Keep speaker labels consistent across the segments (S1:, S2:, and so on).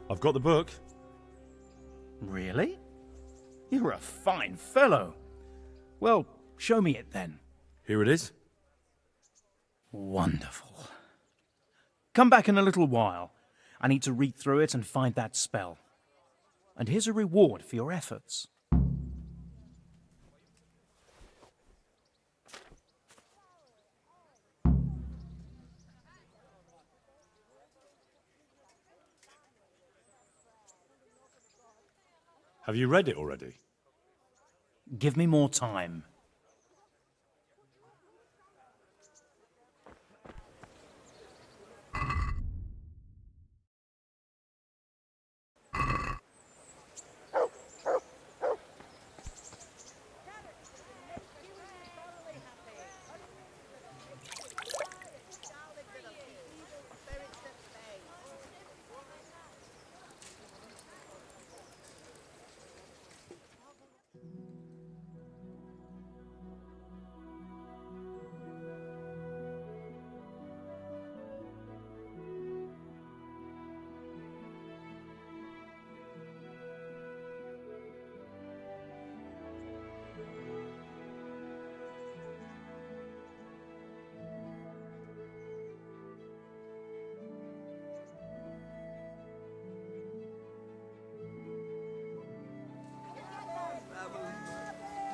S1: I've got the book.
S2: Really? You're a fine fellow. Well, show me it then.
S1: Here it is.
S2: Wonderful. Come back in a little while. I need to read through it and find that spell. And here's a reward for your efforts.
S1: Have you read it already?
S2: Give me more time.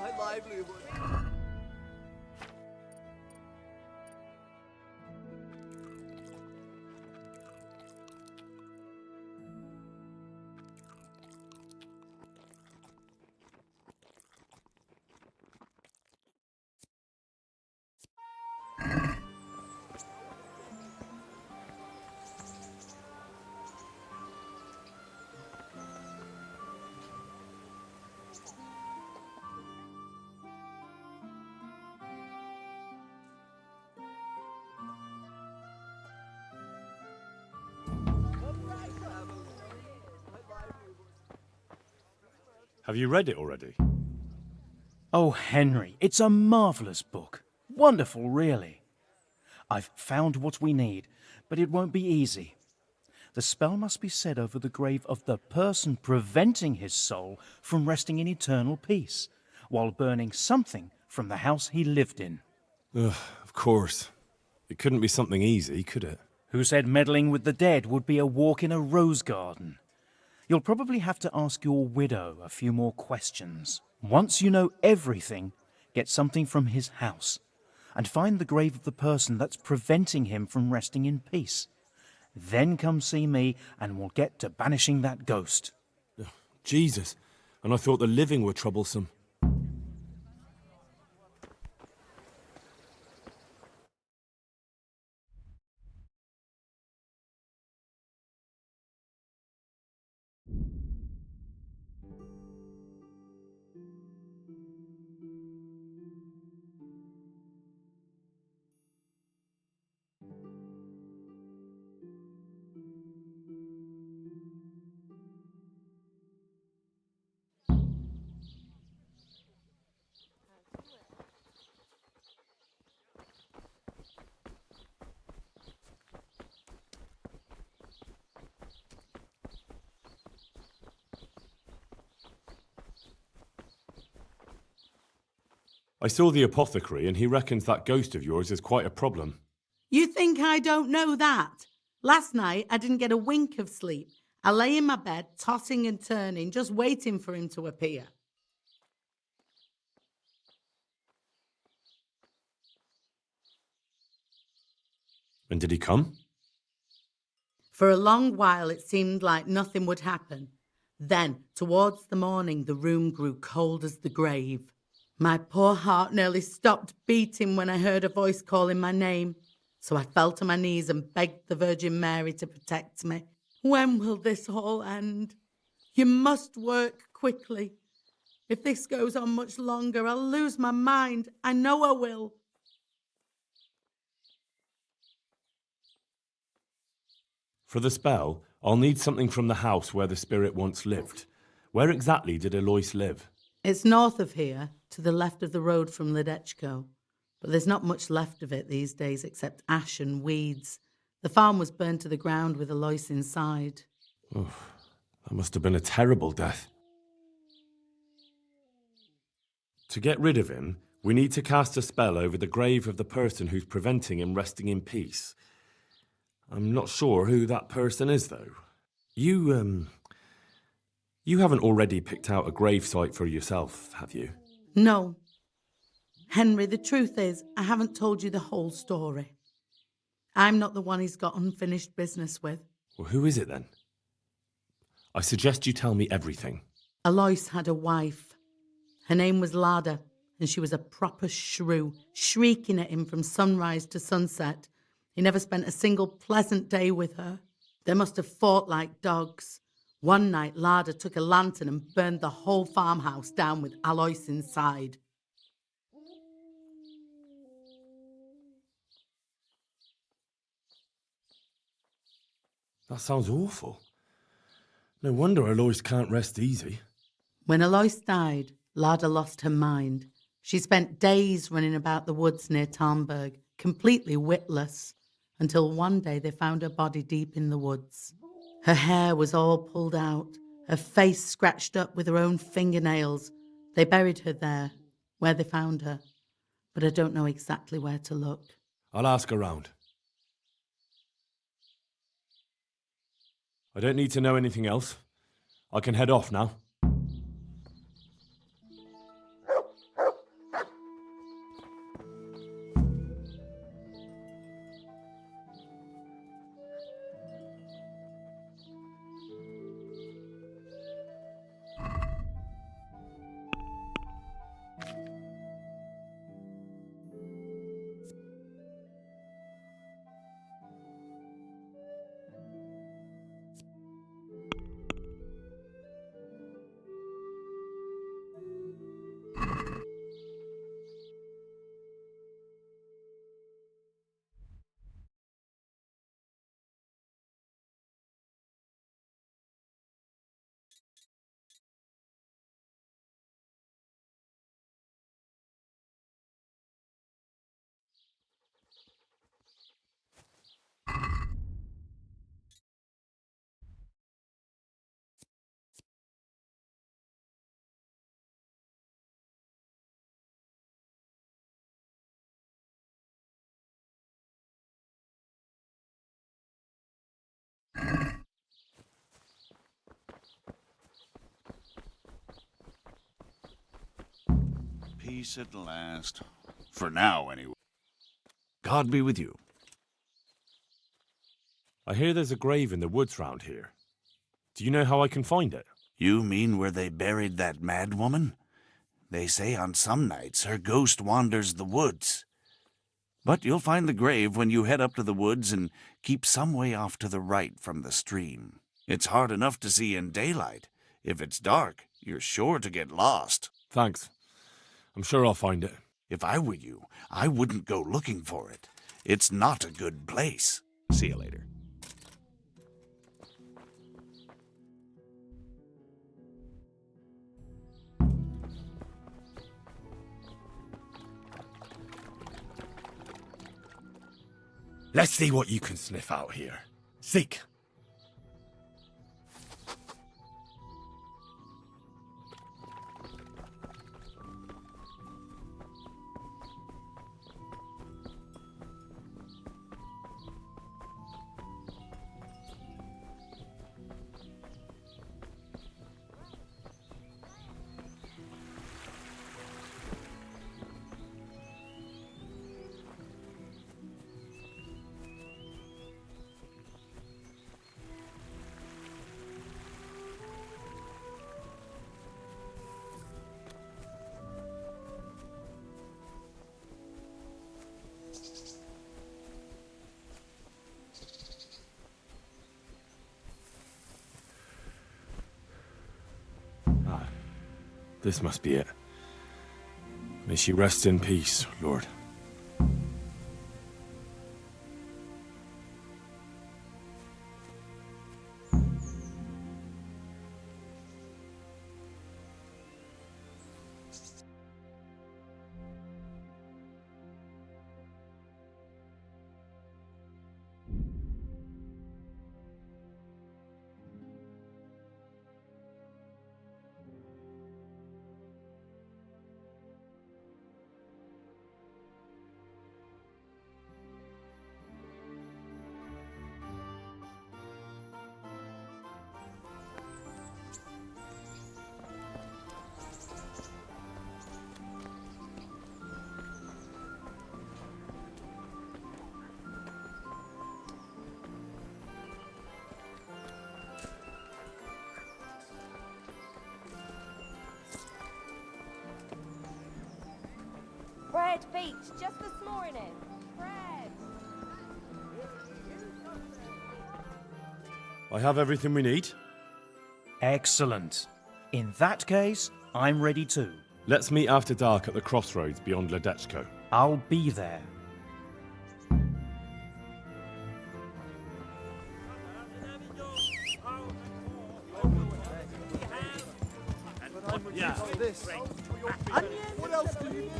S3: My livelihood.
S1: Have you read it already?
S2: Oh, Henry, it's a marvellous book. Wonderful, really. I've found what we need, but it won't be easy. The spell must be said over the grave of the person preventing his soul from resting in eternal peace, while burning something from the house he lived in.
S1: Ugh, of course. It couldn't be something easy, could it?
S2: Who said meddling with the dead would be a walk in a rose garden? You'll probably have to ask your widow a few more questions. Once you know everything, get something from his house, and find the grave of the person that's preventing him from resting in peace. Then come see me, and we'll get to banishing that ghost.
S1: Jesus, and I thought the living were troublesome. I saw the apothecary, and he reckons that ghost of yours is quite a problem.
S4: You think I don't know that? Last night, I didn't get a wink of sleep. I lay in my bed, tossing and turning, just waiting for him to appear.
S1: And did he come?
S4: For a long while, it seemed like nothing would happen. Then, towards the morning, the room grew cold as the grave. My poor heart nearly stopped beating when I heard a voice calling my name. So I fell to my knees and begged the Virgin Mary to protect me. When will this all end? You must work quickly. If this goes on much longer, I'll lose my mind. I know I will.
S1: For the spell, I'll need something from the house where the spirit once lived. Where exactly did Eloise live?
S4: It's north of here, to the left of the road from Ledechko. But there's not much left of it these days except ash and weeds. The farm was burned to the ground with Eloise inside.
S1: Oof, That must have been a terrible death. To get rid of him, we need to cast a spell over the grave of the person who's preventing him resting in peace. I'm not sure who that person is, though. You haven't already picked out a grave site for yourself, have you?
S4: No. Henry, the truth is, I haven't told you the whole story. I'm not the one he's got unfinished business with.
S1: Well, who is it then? I suggest you tell me everything.
S4: Alois had a wife. Her name was Lada, and she was a proper shrew, shrieking at him from sunrise to sunset. He never spent a single pleasant day with her. They must have fought like dogs. One night, Lada took a lantern and burned the whole farmhouse down with Alois inside.
S1: That sounds awful. No wonder Alois can't rest easy.
S4: When Alois died, Lada lost her mind. She spent days running about the woods near Tarnberg, completely witless, until one day they found her body deep in the woods. Her hair was all pulled out, her face scratched up with her own fingernails. They buried her there, where they found her, but I don't know exactly where to look.
S1: I'll ask around. I don't need to know anything else. I can head off now.
S5: Peace at last. For now, anyway. God be with you.
S1: I hear there's a grave in the woods round here. Do you know how I can find it?
S5: You mean where they buried that mad woman? They say on some nights her ghost wanders the woods. But you'll find the grave when you head up to the woods and keep some way off to the right from the stream. It's hard enough to see in daylight. If it's dark, you're sure to get lost.
S1: Thanks. I'm sure I'll find it.
S5: If I were you, I wouldn't go looking for it. It's not a good place. See you later.
S1: Let's see what you can sniff out here. Seek. This must be it. May she rest in peace, Lord.
S6: Bread baked just this morning. Bread.
S1: I have everything we need.
S2: Excellent. In that case, I'm ready too.
S1: Let's meet after dark at the crossroads beyond Ledechko.
S2: I'll be there.
S3: This. What else do you need?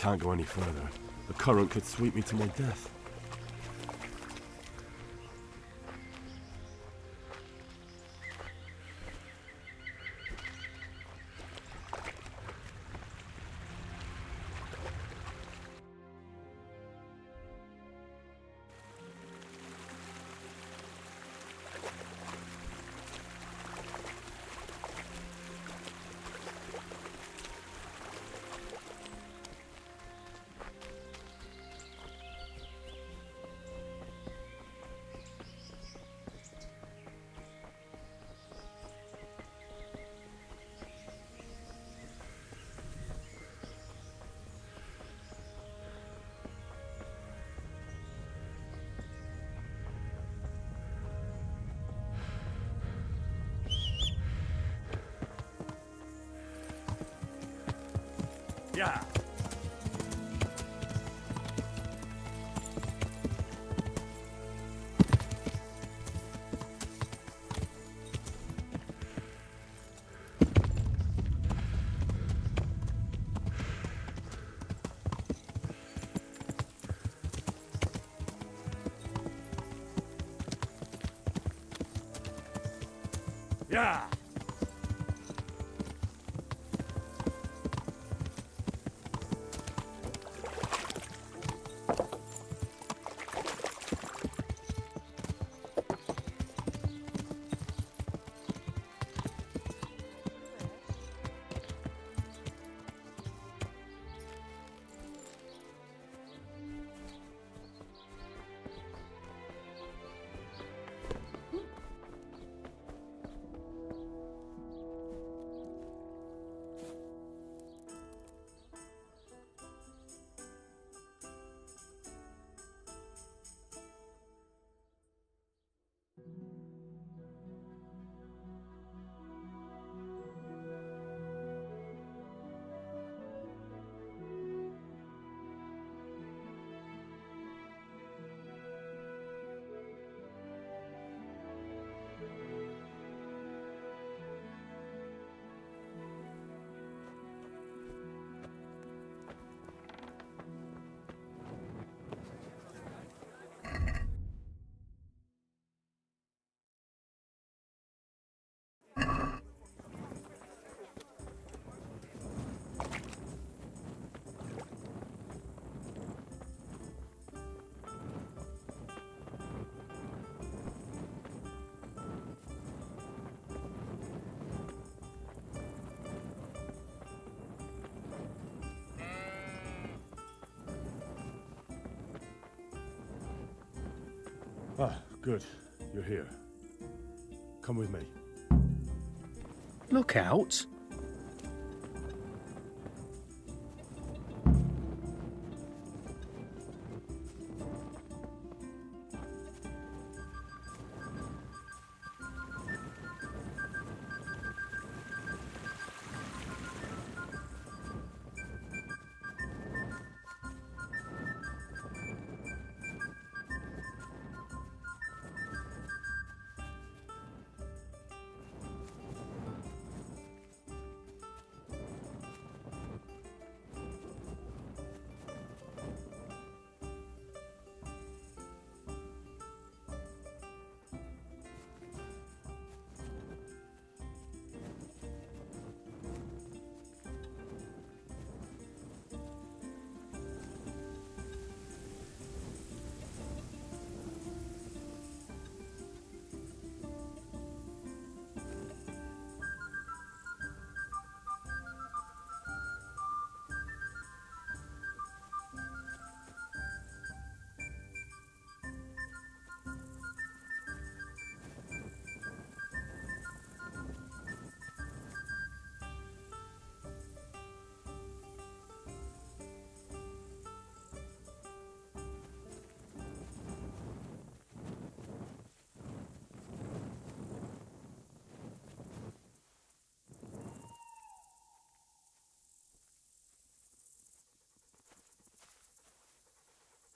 S3: can't go any further. The current could sweep me to my death.
S1: Yeah. Yeah.
S3: Ah, good. You're here. Come with me.
S2: Look out.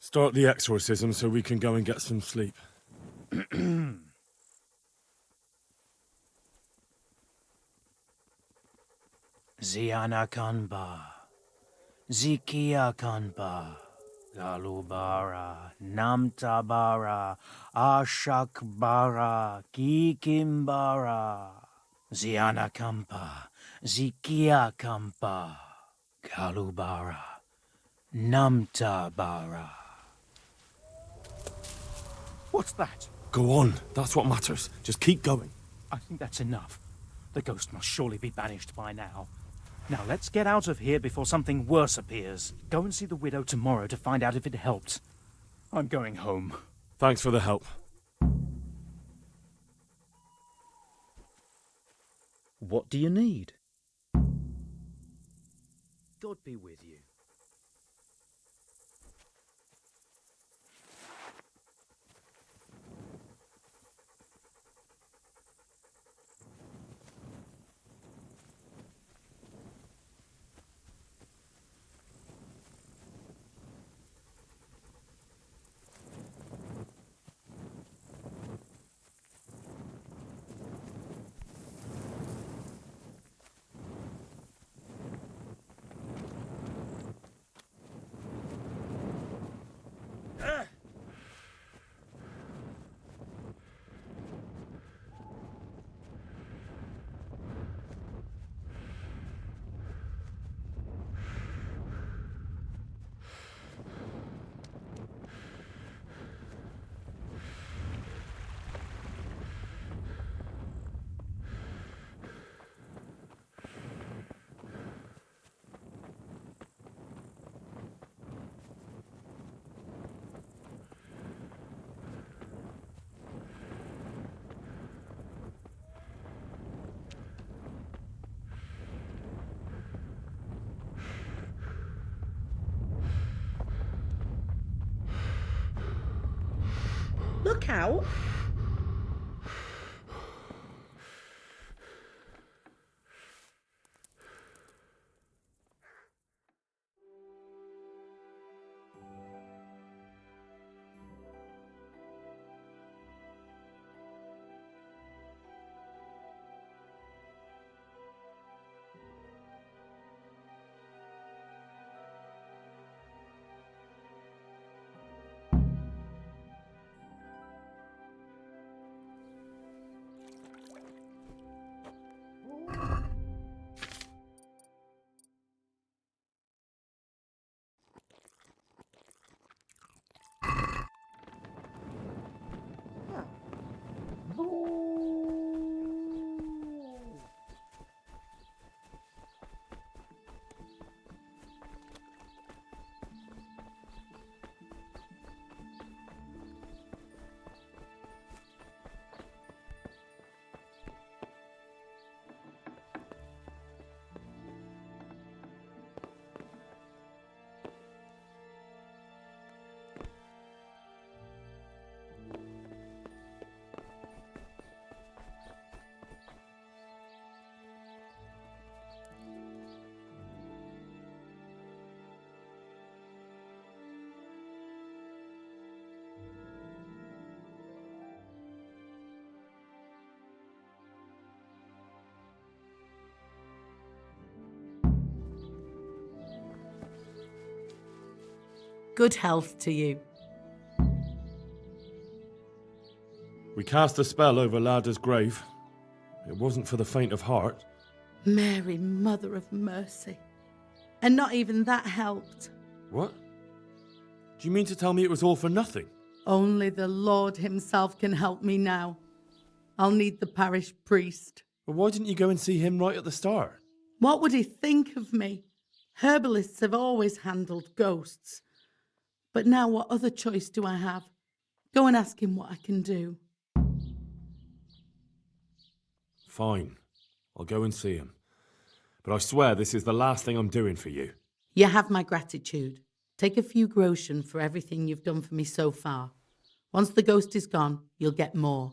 S3: Start the exorcism so we can go and get some sleep.
S2: Zianakanba. Zikia Kanpa, Galubara, Namtabara, Ashakbara, Kikimbara, Ziana Kampa, Zikia Kampa, Galubara, Namtabara. What's that?
S1: Go on, that's what matters. Just keep going.
S2: I think that's enough. The ghost must surely be banished by now. Now let's get out of here before something worse appears. Go and see the widow tomorrow to find out if it helped. I'm going home.
S1: Thanks for the help.
S2: What do you need? God be with you.
S7: Look out!
S4: Good health to you.
S1: We cast a spell over Lada's grave. It wasn't for the faint of heart.
S4: Mary, Mother of Mercy. And not even that helped.
S1: What? Do you mean to tell me it was all for nothing?
S4: Only the Lord himself can help me now. I'll need the parish priest.
S1: Well, why didn't you go and see him right at the start?
S4: What would he think of me? Herbalists have always handled ghosts. But now what other choice do I have? Go and ask him what I can do.
S1: Fine. I'll go and see him. But I swear this is the last thing I'm doing for you.
S4: You have my gratitude. Take a few groschen for everything you've done for me so far. Once the ghost is gone, you'll get more.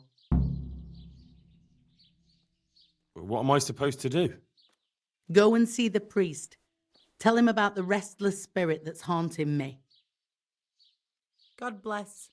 S1: What am I supposed to do?
S4: Go and see the priest. Tell him about the restless spirit that's haunting me. God bless.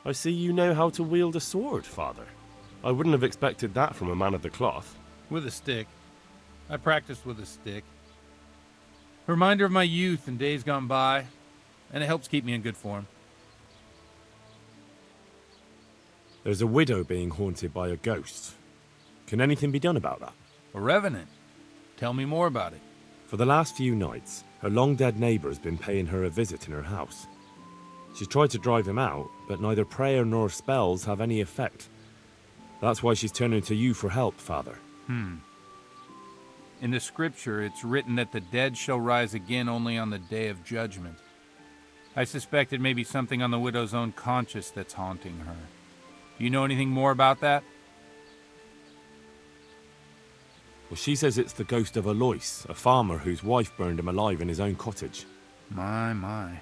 S3: I see you know how to wield a sword, Father. I wouldn't have expected that from a man of the cloth.
S7: With a stick. I practiced with a stick. A reminder of my youth and days gone by, and it helps keep me in good form.
S1: There's a widow being haunted by a ghost. Can anything be done about that?
S7: A revenant. Tell me more about it.
S1: For the last few nights, her long-dead neighbour has been paying her a visit in her house. She's tried to drive him out, but neither prayer nor spells have any effect. That's why she's turning to you for help, Father.
S7: In the scripture, it's written that the dead shall rise again only on the day of judgment. I suspect it may be something on the widow's own conscience that's haunting her. Do you know anything more about that?
S1: Well, she says it's the ghost of Alois, a farmer whose wife burned him alive in his own cottage.
S7: My.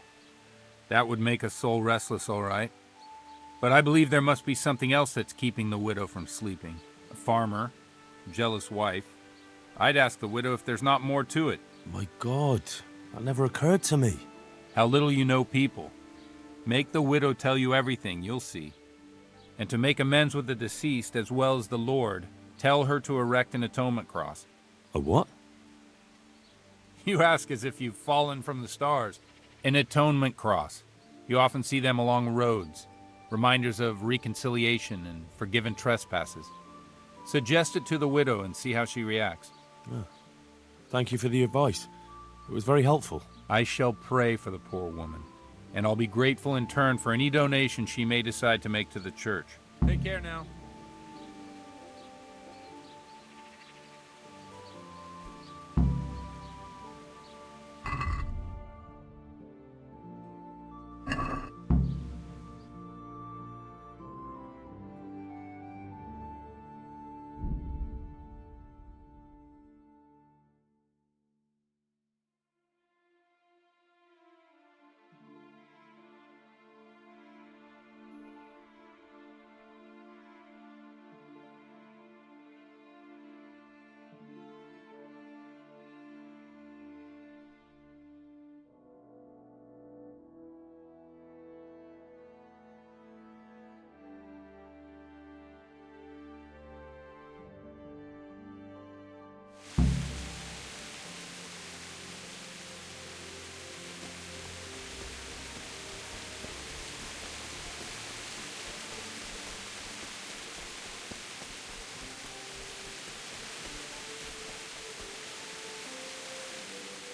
S7: That would make a soul restless, all right. But I believe there must be something else that's keeping the widow from sleeping. A farmer, a jealous wife. I'd ask the widow if there's not more to it.
S1: My God, that never occurred to me.
S7: How little you know people. Make the widow tell you everything, you'll see. And to make amends with the deceased as well as the Lord, tell her to erect an atonement cross.
S1: A what?
S7: You ask as if you've fallen from the stars. An atonement cross. You often see them along roads. Reminders of reconciliation and forgiven trespasses. Suggest it to the widow and see how she reacts.
S1: Thank you for the advice. It was very helpful.
S7: I shall pray for the poor woman, and I'll be grateful in turn for any donation she may decide to make to the church. Take care now.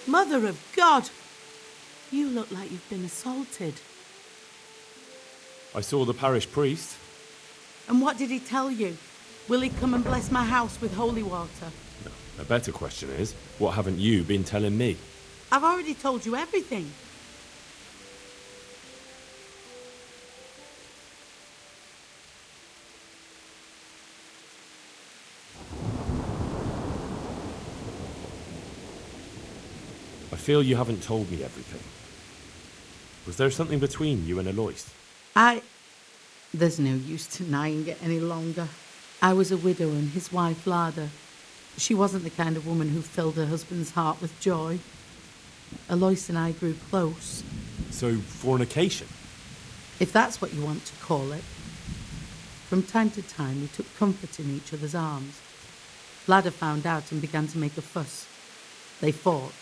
S4: Mother of God! You look like you've been assaulted.
S1: I saw the parish priest.
S4: And what did he tell you? Will he come and bless my house with holy water?
S1: No, a better question is, what haven't you been telling me?
S4: I've already told you everything.
S1: I feel you haven't told me everything. Was there something between you and Alois?
S4: There's no use denying it any longer. I was a widow and his wife, Lada. She wasn't the kind of woman who filled her husband's heart with joy. Alois and I grew close.
S1: So, fornication?
S4: If that's what you want to call it. From time to time, we took comfort in each other's arms. Lada found out and began to make a fuss. They fought.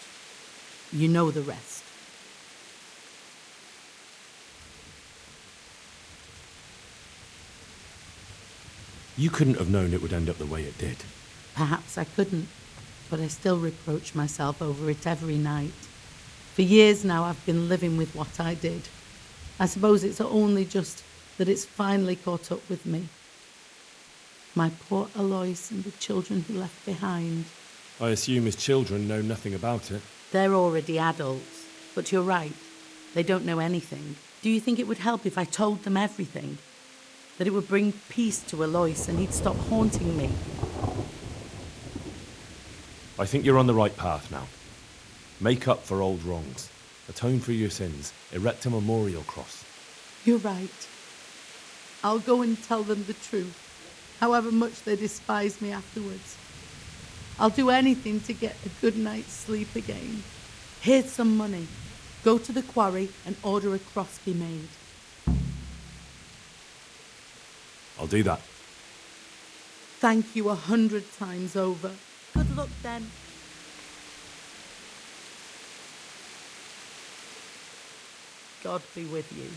S4: You know the rest.
S1: You couldn't have known it would end up the way it did.
S4: Perhaps I couldn't, but I still reproach myself over it every night. For years now, I've been living with what I did. I suppose it's only just that it's finally caught up with me. My poor Alois and the children he left behind.
S1: I assume his children know nothing about it.
S4: They're already adults, but you're right. They don't know anything. Do you think it would help if I told them everything? That it would bring peace to Alois and he'd stop haunting me?
S1: I think you're on the right path now. Make up for old wrongs. Atone for your sins. Erect a memorial cross.
S4: You're right. I'll go and tell them the truth, however much they despise me afterwards. I'll do anything to get a good night's sleep again. Here's some money. Go to the quarry and order a cross be made.
S1: I'll do that.
S4: Thank you 100 times over. Good luck then. God be with you.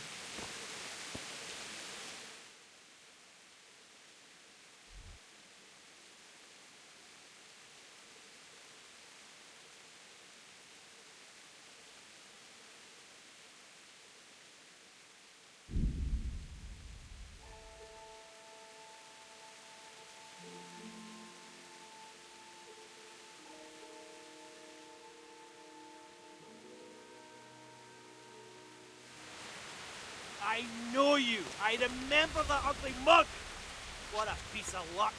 S8: I know you. I remember that ugly mug. What a piece of luck.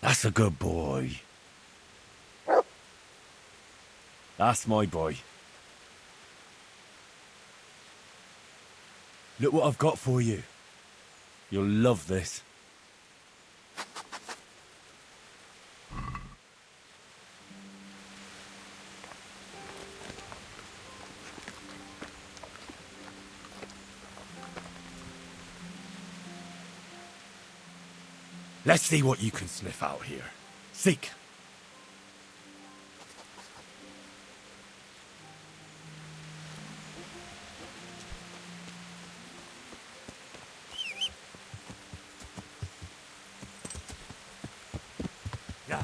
S1: That's a good boy. That's my boy. Look what I've got for you. You'll love this. Let's see what you can sniff out here. Seek. Yeah.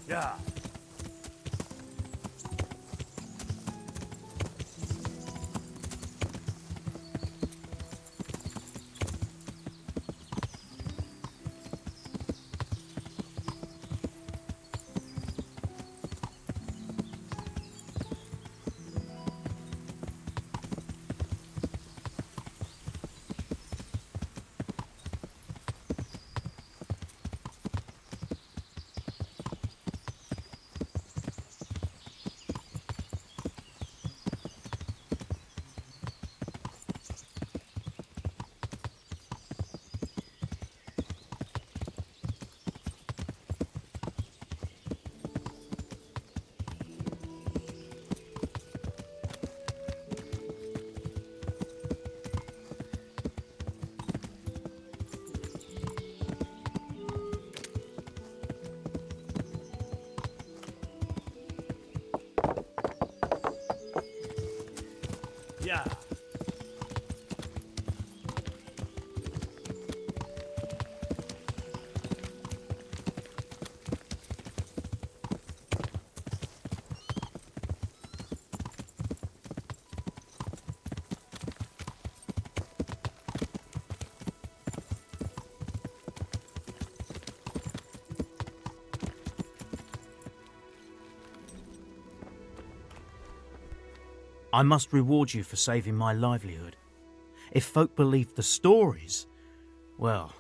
S1: Yeah. Yeah.
S2: I must reward you for saving my livelihood. If folk believed the stories, well,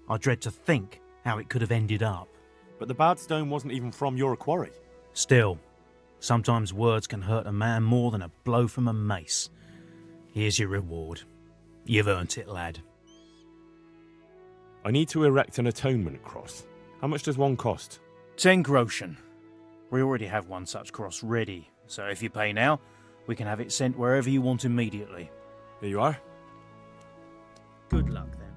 S2: I dread to think how it could have ended up.
S3: But the bad stone wasn't even from your quarry.
S2: Still, Sometimes words can hurt a man more than a blow from a mace. Here's your reward. You've earned it, lad.
S1: I need to erect an atonement cross. How much does one cost?
S2: 10 groschen. We already have one such cross ready, so if you pay now, we can have it sent wherever you want immediately.
S1: Here you are.
S2: Good luck, then.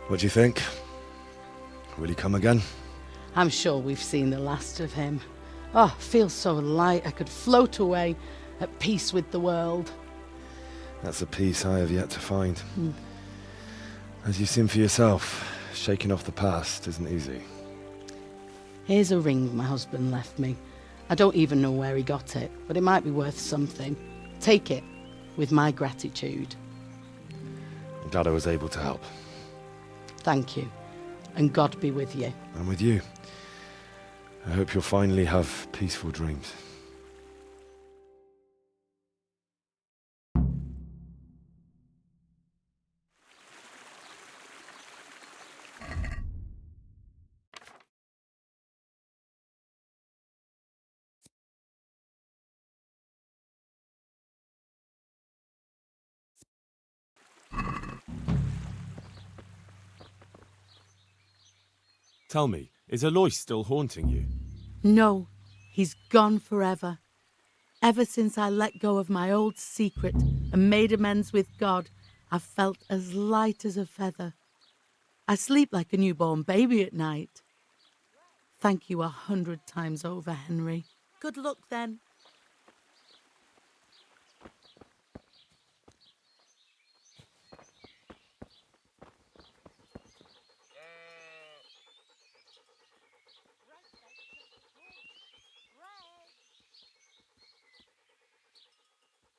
S1: What do you think? Will he come again?
S4: I'm sure we've seen the last of him. Oh, feels so light I could float away at peace with the world.
S1: That's a peace I have yet to find. As you've seen for yourself, shaking off the past isn't easy.
S4: Here's a ring my husband left me. I don't even know where he got it, but it might be worth something. Take it, with my gratitude.
S1: I'm glad I was able to help.
S4: Thank you, and God be with you.
S1: And with you. I hope you'll finally have peaceful dreams. Tell me, is Alois still haunting you?
S4: No, he's gone forever. Ever since I let go of my old secret and made amends with God, I've felt as light as a feather. I sleep like a newborn baby at night. Thank you 100 times over, Henry. Good luck then.